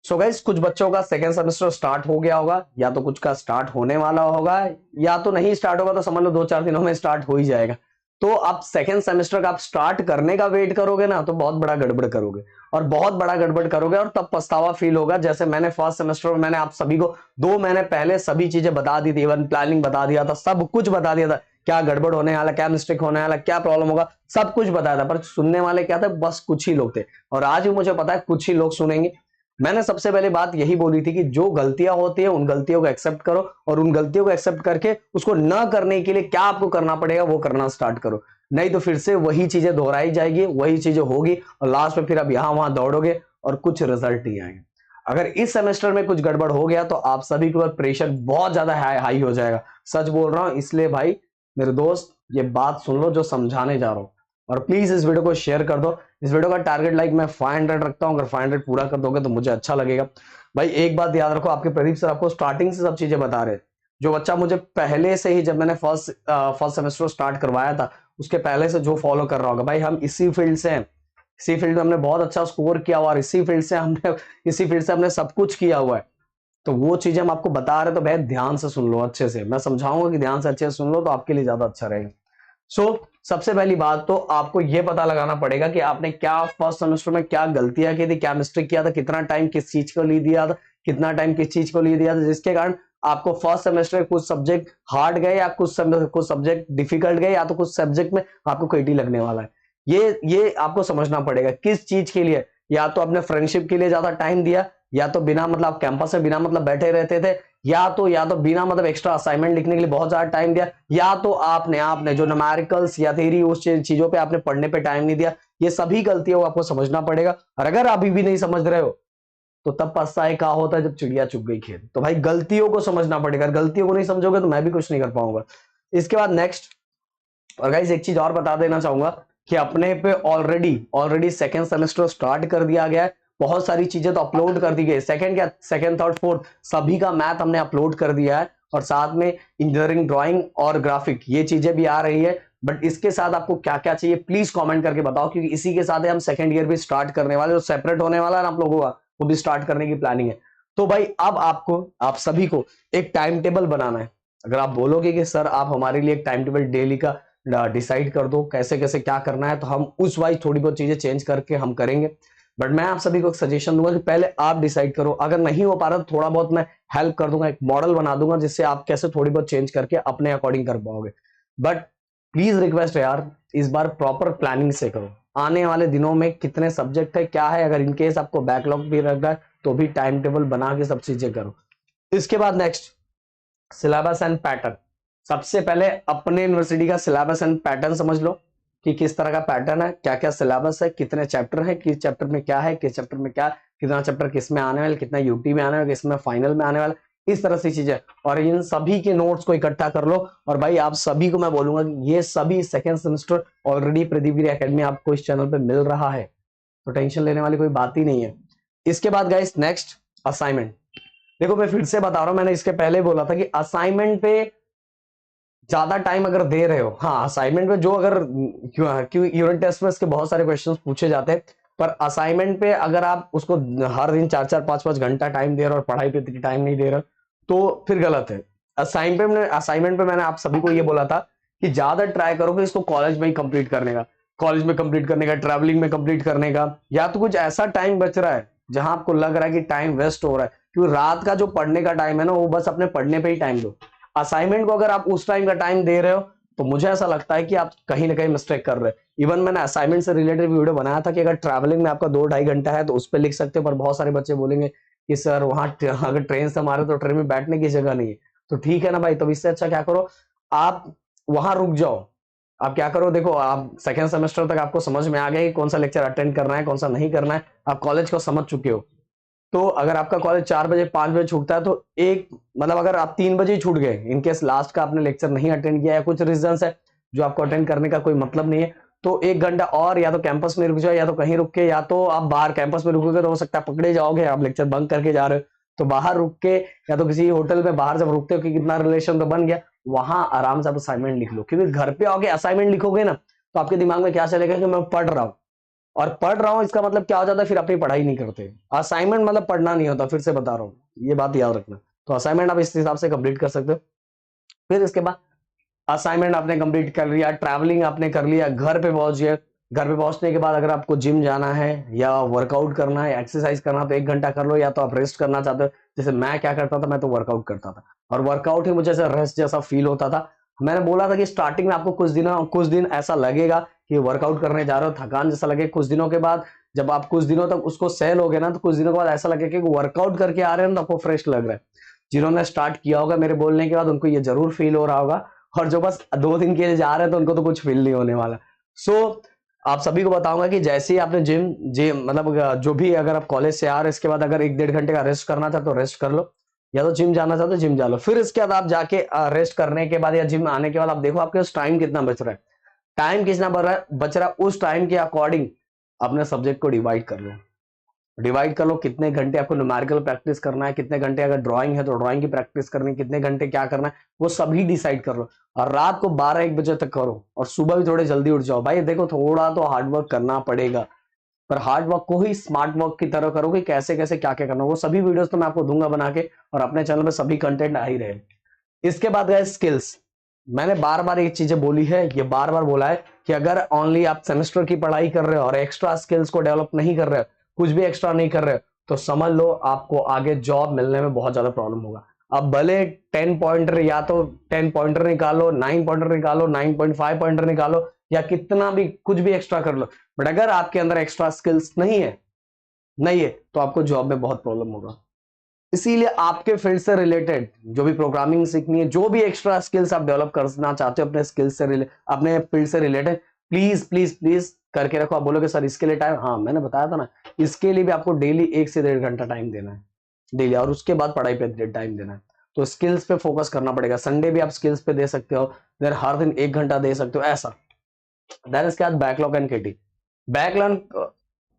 So guys, कुछ बच्चों का सेकेंड सेमेस्टर स्टार्ट हो गया होगा, या तो कुछ का स्टार्ट होने वाला होगा, या तो नहीं स्टार्ट होगा तो समझ लो 2-4 दिनों में स्टार्ट हो ही जाएगा। तो आप सेकेंड सेमेस्टर का आप स्टार्ट करने का वेट करोगे ना, तो बहुत बड़ा गड़बड़ करोगे, और बहुत बड़ा गड़बड़ करोगे, और तब पछतावा फील होगा। जैसे मैंने फर्स्ट सेमेस्टर में मैंने आप सभी को 2 महीने पहले सभी चीजें बता दी थी, इवन प्लानिंग बता दिया था, सब कुछ बता दिया था, क्या गड़बड़ होने वाला, क्या मिस्टेक होने वाला, क्या प्रॉब्लम होगा, सब कुछ बताया था। पर सुनने वाले क्या थे? बस कुछ ही लोग थे, और आज भी मुझे पता है कुछ ही लोग सुनेंगे। मैंने सबसे पहले बात यही बोली थी कि जो गलतियां होती है उन गलतियों को एक्सेप्ट करो, और उन गलतियों को एक्सेप्ट करके उसको न करने के लिए क्या आपको करना पड़ेगा वो करना स्टार्ट करो। नहीं तो फिर से वही चीजें दोहराई जाएगी, वही चीजें होगी, और लास्ट में फिर आप यहां वहां दौड़ोगे और कुछ रिजल्ट नहीं आएंगे। अगर इस सेमेस्टर में कुछ गड़बड़ हो गया तो आप सभी के ऊपर प्रेशर बहुत ज्यादा हाई हो जाएगा। सच बोल रहा हूं, इसलिए भाई मेरे दोस्त ये बात सुन लो जो समझाने जा रहा हूं, और प्लीज इस वीडियो को शेयर कर दो। इस वीडियो का टारगेट लाइक मैं 500 रखता हूं, अगर 500 पूरा कर दोगे तो मुझे अच्छा लगेगा। भाई एक बात याद रखो, आपके प्रदीप सर आपको स्टार्टिंग से सब चीजें बता रहे। जो बच्चा मुझे पहले से ही, जब मैंने फर्स्ट सेमेस्टर स्टार्ट करवाया था उसके पहले से जो फॉलो कर रहा होगा, भाई हम इसी फील्ड से हैं, इसी फील्ड में हमने बहुत अच्छा स्कोर किया हुआ, और इसी फील्ड से हमने सब कुछ किया हुआ है। तो वो चीजें हम आपको बता रहे, तो भाई ध्यान से सुन लो, अच्छे से मैं समझाऊंगा कि ध्यान से अच्छे से सुन लो, तो आपके लिए ज्यादा अच्छा रहेगा। सबसे पहली बात तो आपको यह पता लगाना पड़ेगा कि आपने क्या फर्स्ट सेमेस्टर में क्या गलतियां की थी, क्या मिस्टेक किया था, कितना टाइम किस चीज को ली दिया था, कितना टाइम किस चीज को ली दिया था, जिसके कारण आपको फर्स्ट सेमेस्टर कुछ सब्जेक्ट हार्ड गए, या कुछ सब्जेक्ट डिफिकल्ट गए, या तो कुछ सब्जेक्ट में आपको केटी लगने वाला है। ये आपको समझना पड़ेगा किस चीज के लिए। या तो आपने फ्रेंडशिप के लिए ज्यादा टाइम दिया, या तो बिना मतलब कैंपस में बिना मतलब बैठे रहते थे, या तो बिना मतलब एक्स्ट्रा असाइनमेंट लिखने के लिए बहुत ज्यादा टाइम दिया, या तो आपने आपने जो न्यूमेरिकल्स या थ्योरी उस चीजों पे आपने पढ़ने पे टाइम नहीं दिया। ये सभी गलतियों को आपको समझना पड़ेगा, और अगर अभी भी नहीं समझ रहे हो तो तब पछताए क्या होता है, जब चिड़िया चुग गई खेत। तो भाई गलतियों को समझना पड़ेगा, गलतियों को नहीं समझोगे तो मैं भी कुछ नहीं कर पाऊंगा। इसके बाद नेक्स्ट, और गाइस एक चीज और बता देना चाहूंगा कि अपने पे already already second semester start कर दिया गया है। बहुत सारी चीजें तो अपलोड कर दी गई, सेकेंड थर्ड फोर्थ सभी का मैथ हमने अपलोड कर दिया है, और साथ में इंजीनियरिंग ड्राइंग और ग्राफिक ये चीजें भी आ रही है। बट इसके साथ आपको क्या क्या चाहिए प्लीज कमेंट करके बताओ, क्योंकि इसी के साथ हम सेकेंड ईयर भी स्टार्ट करने वाले, जो सेपरेट होने वाला है आप लोगों का, वो भी स्टार्ट करने की प्लानिंग है। तो भाई अब आपको, आप सभी को एक टाइम टेबल बनाना है। अगर आप बोलोगे कि सर आप हमारे लिए एक टाइम टेबल डेली का डिसाइड कर दो, कैसे कैसे क्या करना है, तो हम उस वाइज थोड़ी बहुत चीजें चेंज करके हम करेंगे। बट मैं आप सभी को एक सजेशन दूंगा कि पहले आप डिसाइड करो, अगर नहीं हो पा रहा तो थोड़ा बहुत मैं हेल्प कर दूंगा, एक मॉडल बना दूंगा जिससे आप कैसे थोड़ी बहुत चेंज करके अपने अकॉर्डिंग कर पाओगे। बट प्लीज रिक्वेस्ट है यार, इस बार प्रॉपर प्लानिंग से करो। आने वाले दिनों में कितने सब्जेक्ट है क्या है, अगर इनकेस आपको बैकलॉग भी रख रहा है तो भी टाइम टेबल बना के सब चीजें करो। इसके बाद नेक्स्ट, सिलेबस एंड पैटर्न। सबसे पहले अपने यूनिवर्सिटी का सिलेबस एंड पैटर्न समझ लो कि किस तरह का पैटर्न है, क्या क्या सिलेबस है, कितने चैप्टर है, किस चैप्टर में क्या है, किस चैप्टर में क्या, कितना चैप्टर किस में आने वाला, कितना यूटी में आने वाला, किस में फाइनल में आने वाला, इस तरह से चीजें। और इन सभी के नोट्स को इकट्ठा कर लो। और भाई आप सभी को मैं बोलूंगा कि ये सभी second semester already Pradeep academy आपको इस चैनल पे मिल रहा है, तो टेंशन लेने वाली कोई बात ही नहीं है। इसके बाद गाइस नेक्स्ट, असाइनमेंट। देखो मैं फिर से बता रहा हूं, मैंने इसके पहले बोला था कि असाइनमेंट पे ज्यादा टाइम अगर दे रहे हो, हाँ असाइनमेंट पे जो अगर क्यों यूनिट टेस्ट में इसके बहुत सारे क्वेश्चंस पूछे जाते हैं, पर असाइनमेंट पे अगर आप उसको हर दिन 4-4 5-5 घंटा टाइम दे रहे हो और पढ़ाई पे इतनी टाइम नहीं दे रहे हो तो फिर गलत है। असाइनमेंट पे मैंने आप सभी को ये बोला था कि ज्यादा ट्राई करो कि इसको कॉलेज में ही कंप्लीट करने का, कॉलेज में कंप्लीट करने का, ट्रैवलिंग में कंप्लीट करने का, या तो कुछ ऐसा टाइम बच रहा है जहां आपको लग रहा है कि टाइम वेस्ट हो रहा है, क्योंकि रात का जो पढ़ने का टाइम है ना, वो बस अपने पढ़ने पे ही टाइम दो। असाइनमेंट को अगर आप उस टाइम का टाइम दे रहे हो तो मुझे ऐसा लगता है कि आप कहीं ना कहीं मिस्टेक कर रहे हैं। इवन मैंने असाइनमेंट से रिलेटेड वीडियो बनाया था कि अगर ट्रैवलिंग में आपका 2-2.5 घंटा है तो उस पर लिख सकते हो, पर बहुत सारे बच्चे बोलेंगे कि सर वहां अगर ट्रेन से मारे तो ट्रेन में बैठने की जगह नहीं है। तो ठीक है ना भाई, तो इससे अच्छा क्या करो, आप वहां रुक जाओ। आप क्या करो, देखो आप सेकेंड सेमेस्टर तक आपको समझ में आ गया कि कौन सा लेक्चर अटेंड करना है, कौन सा नहीं करना है, आप कॉलेज को समझ चुके हो। तो अगर आपका कॉलेज 4 बजे 5 बजे छूटता है तो एक मतलब अगर आप 3 बजे ही छूट गए, इनकेस लास्ट का आपने लेक्चर नहीं अटेंड किया, या कुछ रीजन है जो आपको अटेंड करने का कोई मतलब नहीं है, तो 1 घंटा और या तो कैंपस में रुक जाओ, या तो कहीं रुक के, या तो आप बाहर कैंपस में रुकोगे तो हो सकता है पकड़े जाओगे, आप लेक्चर बंक करके जा रहे हो, तो बाहर रुक के या तो किसी होटल में बाहर जब रुकते हो कि कितना रिलेशन तो बन गया, वहां आराम से आप असाइनमेंट लिख लो। क्योंकि घर पे आओगे असाइनमेंट लिखोगे ना तो आपके दिमाग में क्या चलेगा कि मैं पढ़ रहा हूँ, और पढ़ रहा हूं इसका मतलब क्या हो जाता है, फिर अपनी पढ़ाई नहीं करते। असाइनमेंट मतलब पढ़ना नहीं होता, फिर से बता रहा हूँ, ये बात याद रखना। तो असाइनमेंट आप इस हिसाब से कंप्लीट कर सकते हो। फिर इसके बाद असाइनमेंट आपने कंप्लीट कर लिया, ट्रैवलिंग आपने कर लिया, घर पे पहुंच गए। घर पे पहुंचने के बाद अगर आपको जिम जाना है या वर्कआउट करना है, एक्सरसाइज करना, तो 1 घंटा कर लो, या तो आप रेस्ट करना चाहते हो। जैसे मैं क्या करता था, मैं तो वर्कआउट करता था, और वर्कआउट ही मुझे ऐसा रेस्ट जैसा फील होता था। मैंने बोला था कि स्टार्टिंग में आपको कुछ दिन ऐसा लगेगा कि वर्कआउट करने जा रहे हो, थकान जैसा लगे। कुछ दिनों के बाद जब आप कुछ दिनों तक उसको सहल हो गए ना, तो कुछ दिनों के बाद ऐसा लगेगा कि वर्कआउट करके आ रहे हैं तो आपको फ्रेश लग रहा है। जिन्होंने स्टार्ट किया होगा मेरे बोलने के बाद, उनको ये जरूर फील हो रहा होगा, और जो बस 2 दिन के लिए जा रहे हैं तो उनको तो कुछ फील नहीं होने वाला। सो आप सभी को बताऊंगा कि जैसे ही आपने जिम मतलब जो भी, अगर आप कॉलेज से आ रहे इसके बाद अगर 1-1.5 घंटे का रेस्ट करना चाहते हो रेस्ट कर लो, या तो जिम जाना चाहते हो जिम जा लो। फिर इसके बाद आप जाके रेस्ट करने के बाद या जिम आने के बाद आप देखो आपके पास टाइम कितना बच रहा है। टाइम कितना बच रहा है, उस टाइम के अकॉर्डिंग अपने सब्जेक्ट को डिवाइड कर लो। डिवाइड कर लो कितने घंटे आपको न्यूमेरिकल प्रैक्टिस करना है, कितने घंटे अगर ड्राइंग है तो ड्राइंग की प्रैक्टिस करनी है, कितने घंटे क्या करना है, वो सभी डिसाइड कर लो। और रात को 12-1 बजे तक करो, और सुबह भी थोड़े जल्दी उठ जाओ। भाई देखो, थोड़ा तो हार्डवर्क करना पड़ेगा, पर हार्ड वर्क को ही स्मार्ट वर्क की तरह करो कि कैसे कैसे क्या क्या करना, वो सभी वीडियोस तो मैं आपको दूंगा बना के, और अपने चैनल पे सभी कंटेंट आ ही रहे। इसके बाद गए स्किल्स। मैंने बार बार ये चीजें बोली है, ये बार बार बोला है कि अगर ओनली आप सेमेस्टर की पढ़ाई कर रहे हो और एक्स्ट्रा स्किल्स को डेवलप नहीं कर रहे हो, कुछ भी एक्स्ट्रा नहीं कर रहे हो, तो समझ लो आपको आगे जॉब मिलने में बहुत ज्यादा प्रॉब्लम होगा। अब भले 10 पॉइंटर, या तो 10 पॉइंटर निकालो, 9 पॉइंटर निकालो, 9.5 पॉइंटर निकालो, या कितना भी कुछ भी एक्स्ट्रा कर लो, बट अगर आपके अंदर एक्स्ट्रा स्किल्स नहीं है तो आपको जॉब में बहुत प्रॉब्लम होगा। इसीलिए आपके फील्ड से रिलेटेड जो भी प्रोग्रामिंग सीखनी है, जो भी एक्स्ट्रा स्किल्स आप डेवलप करना चाहते हो अपने स्किल्स से अपने फील्ड से रिलेटेड, प्लीज प्लीज प्लीज करके रखो। आप बोलोगे सर इसके लिए टाइम, हाँ मैंने बताया था ना, इसके लिए भी आपको डेली 1 से 1.5 घंटा टाइम देना है डेली, और उसके बाद पढ़ाई पे टाइम देना है। तो स्किल्स पे फोकस करना पड़ेगा। संडे भी आप स्किल्स पे दे सकते हो, देन हर दिन 1 घंटा दे सकते हो, ऐसा। देन इसके बाद बैकलॉग एंड केटी। बैकलॉग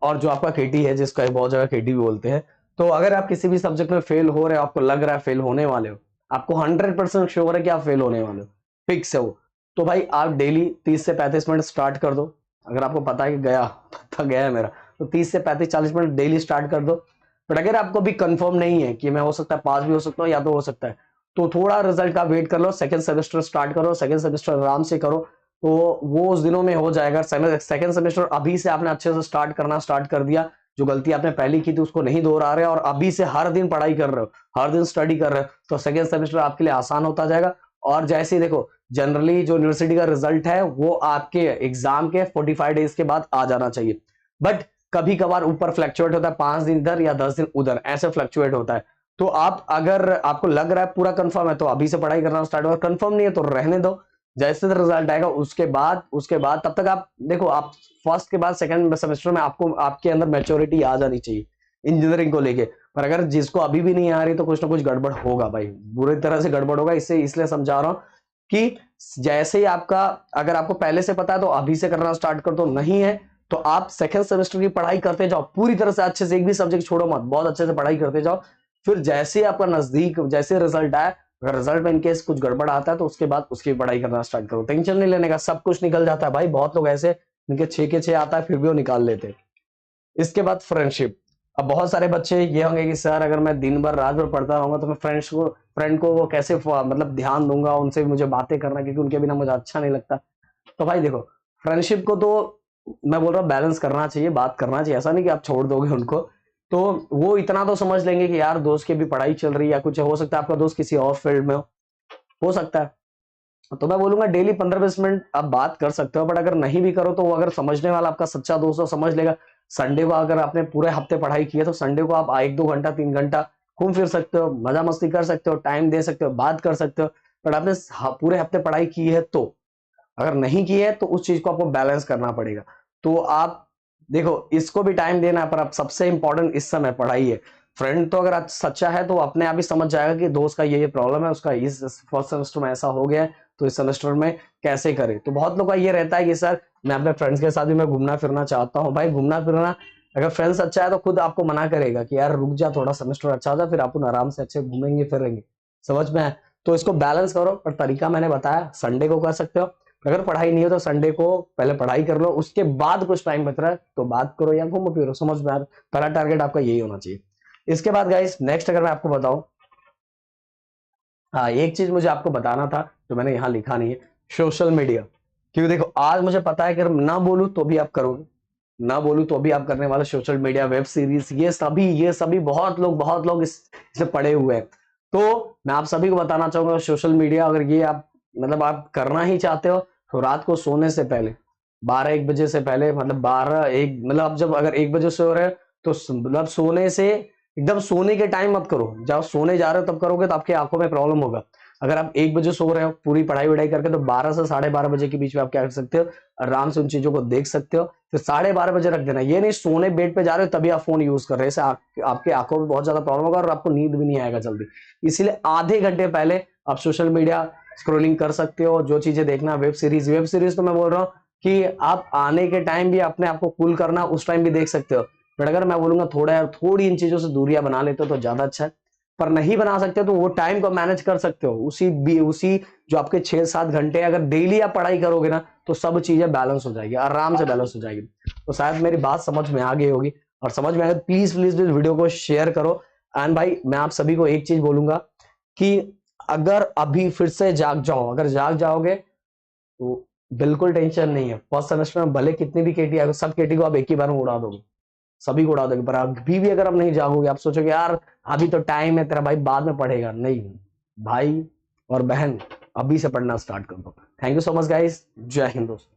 और जो आपका केटी है, जिसका बहुत जगह केटी भी बोलते हैं, तो अगर आप किसी भी सब्जेक्ट में फेल हो रहे हो, आपको लग रहा है फेल होने वाले हो, आपको 100% श्योर है कि आप फेल होने वाले हो, फिक्स है वो, तो भाई आप डेली 30 से 35 मिनट स्टार्ट कर दो। अगर आपको पता है कि गया है मेरा, तो 30 से 35-40 मिनट डेली स्टार्ट कर दो। बट अगर आपको भी कंफर्म नहीं है कि मैं हो सकता है पास भी हो सकता हूँ या तो हो सकता है, तो थोड़ा रिजल्ट का वेट कर लो, सेकंड सेमेस्टर स्टार्ट करो, सेकंड सेमेस्टर आराम से करो, तो वो उस दिनों में हो जाएगा। सेकंड सेमेस्टर अभी से आपने अच्छे से स्टार्ट कर दिया, जो गलती आपने पहली की थी उसको नहीं दोहरा रहे, और अभी से हर दिन पढ़ाई कर रहे हो, हर दिन स्टडी कर रहे हो, तो सेकंड सेमेस्टर आपके लिए आसान होता जाएगा। और जैसे ही देखो, जनरली जो यूनिवर्सिटी का रिजल्ट है वो आपके एग्जाम के 45 डेज के बाद आ जाना चाहिए, बट कभी कभार ऊपर फ्लक्चुएट होता है, 5 दिन इधर या 10 दिन उधर, ऐसे फ्लक्चुएट होता है। तो आप, अगर आपको लग रहा है पूरा कंफर्म है, तो अभी से पढ़ाई करना स्टार्ट, और कंफर्म नहीं है तो रहने दो। जैसे रिजल्ट आएगा उसके बाद तब तक आप देखो, आप फर्स्ट के बाद सेकंड सेमेस्टर में आपको आपके अंदर मैच्योरिटी आ जानी चाहिए इंजीनियरिंग को लेके। पर अगर जिसको अभी भी नहीं आ रही, तो कुछ ना कुछ गड़बड़ होगा भाई, बुरी तरह से गड़बड़ होगा। इससे इसलिए समझा रहा हूं कि जैसे ही आपका, अगर आपको पहले से पता है तो अभी से करना स्टार्ट कर दो, नहीं है तो आप सेकंड सेमेस्टर की पढ़ाई करते जाओ पूरी तरह से, अच्छे से, एक भी सब्जेक्ट छोड़ो मत, बहुत अच्छे से पढ़ाई करते जाओ। फिर जैसे ही आपका नजदीक, जैसे रिजल्ट आए, अगर रिजल्ट में इनकेस कुछ गड़बड़ आता है, तो उसके बाद उसकी पढ़ाई करना स्टार्ट करो। टेंशन नहीं लेने का, सब कुछ निकल जाता है भाई। बहुत लोग ऐसे इनके 6 के 6 आता है फिर भी वो निकाल लेते हैं। इसके बाद फ्रेंडशिप। अब बहुत सारे बच्चे ये होंगे कि सर अगर मैं दिन भर रात भर पढ़ता रहूंगा तो मैं फ्रेंड को वो कैसे मतलब ध्यान दूंगा, उनसे भी मुझे बातें करना, क्योंकि उनके बिना मुझे अच्छा नहीं लगता। तो भाई देखो, फ्रेंडशिप को तो मैं बोल रहा हूँ बैलेंस करना चाहिए, बात करना चाहिए, ऐसा नहीं कि आप छोड़ दोगे उनको। तो वो इतना तो समझ लेंगे कि यार दोस्त की भी पढ़ाई चल रही है, या कुछ हो सकता है आपका दोस्त किसी और फील्ड में हो सकता है। तो मैं बोलूंगा डेली 15-20 मिनट आप बात कर सकते हो, बट अगर नहीं भी करो तो वो, अगर समझने वाला आपका सच्चा दोस्त हो, समझ लेगा। संडे को अगर आपने पूरे हफ्ते पढ़ाई की है, तो संडे को आप 1-2 घंटा 3 घंटा घूम फिर सकते हो, मजा मस्ती कर सकते हो, टाइम दे सकते हो, बात कर सकते हो। बट आपने पूरे हफ्ते पढ़ाई की है, तो अगर नहीं की है तो उस चीज को आपको बैलेंस करना पड़ेगा। तो आप देखो, इसको भी टाइम देना है, पर अब सबसे इंपॉर्टेंट इस समय पढ़ाई है। फ्रेंड तो अगर सच्चा है तो अपने आप ही समझ जाएगा कि दोस्त का ये प्रॉब्लम है, उसका इस फर्स्ट सेमेस्टर में ऐसा हो गया है, तो इस सेमेस्टर में कैसे करे। तो बहुत लोग का ये रहता है कि सर मैं अपने फ्रेंड्स के साथ भी मैं घूमना फिरना चाहता हूँ। भाई घूमना फिरना, अगर फ्रेंड्स अच्छा है तो खुद आपको मना करेगा कि यार रुक जा, थोड़ा सेमेस्टर अच्छा हो जाए, फिर अपन आराम से अच्छे घूमेंगे फिरेंगे। समझ में आए? तो इसको बैलेंस करो, पर तरीका मैंने बताया, संडे को कर सकते हो, अगर पढ़ाई नहीं हो तो संडे को पहले पढ़ाई कर लो, उसके बाद कुछ टाइम बच रहा है तो बात करो या घूमो फिरो, समझ में आ रहा है? पहला टारगेट आपका यही होना चाहिए। इसके बाद गाइस नेक्स्ट अगर मैं आपको बताऊं, हाँ एक चीज मुझे आपको बताना था जो मैंने यहाँ लिखा नहीं है, सोशल मीडिया। क्योंकि देखो आज मुझे पता है कि अगर ना बोलूं तो भी आप करोगे, ना बोलूं तो भी आप करने वाले, सोशल मीडिया, वेब सीरीज, ये सभी बहुत लोग इससे पड़े हुए हैं। तो मैं आप सभी को बताना चाहूंगा सोशल मीडिया अगर ये आप मतलब आप करना ही चाहते हो तो रात को सोने से पहले 12-1 बजे से पहले, मतलब 12-1 मतलब आप जब अगर 1 बजे सो रहे हो तो मतलब सोने से एकदम सोने के टाइम मत करो, जब सोने जा रहे हो तब करोगे तो आपकी आंखों में प्रॉब्लम होगा। अगर आप 1 बजे सो रहे हो पूरी पढ़ाई वढ़ाई करके तो 12 से 12:30 बजे के बीच में आप क्या कर सकते हो, आराम से उन चीजों को देख सकते हो। फिर 12:30 बजे रख देना, ये नहीं सोने बेड पे जा रहे हो तभी आप फोन यूज कर रहे हैं, आपके आंखों में बहुत ज्यादा प्रॉब्लम होगा और आपको नींद भी नहीं आएगा जल्दी। इसीलिए आधे घंटे पहले आप सोशल मीडिया स्क्रोलिंग कर सकते हो, जो चीजें देखना, वेब सीरीज तो मैं बोल रहा हूँ कि आप आने के टाइम भी अपने आप को कूल करना उस टाइम भी देख सकते हो। बट अगर मैं बोलूंगा थोड़ी इन चीजों से दूरियां बना लेते हो तो ज्यादा अच्छा है। पर नहीं बना सकते तो वो टाइम को मैनेज कर सकते हो, उसी जो आपके 6-7 घंटे अगर डेली आप पढ़ाई करोगे ना तो सब चीजें बैलेंस हो जाएगी, आराम से बैलेंस हो जाएगी। तो शायद मेरी बात समझ में आ गई होगी, और समझ में आए तो प्लीज प्लीज प्लीज वीडियो को शेयर करो। एंड भाई मैं आप सभी को एक चीज बोलूंगा कि अगर अभी फिर से जाग जाओ, अगर जाग जाओगे तो बिल्कुल टेंशन नहीं है, फर्स्ट सेमेस्टर में भले कितनी भी केटी आए सब केटी को आप एक ही बार में उड़ा दोगे, सभी को उड़ा दोगे। पर अभी भी अगर आप नहीं जागोगे, आप सोचोगे यार अभी तो टाइम है तेरा भाई बाद में पढ़ेगा, नहीं भाई और बहन अभी से पढ़ना स्टार्ट कर दो। Thank you so much guys, जय हिंद दोस्तों।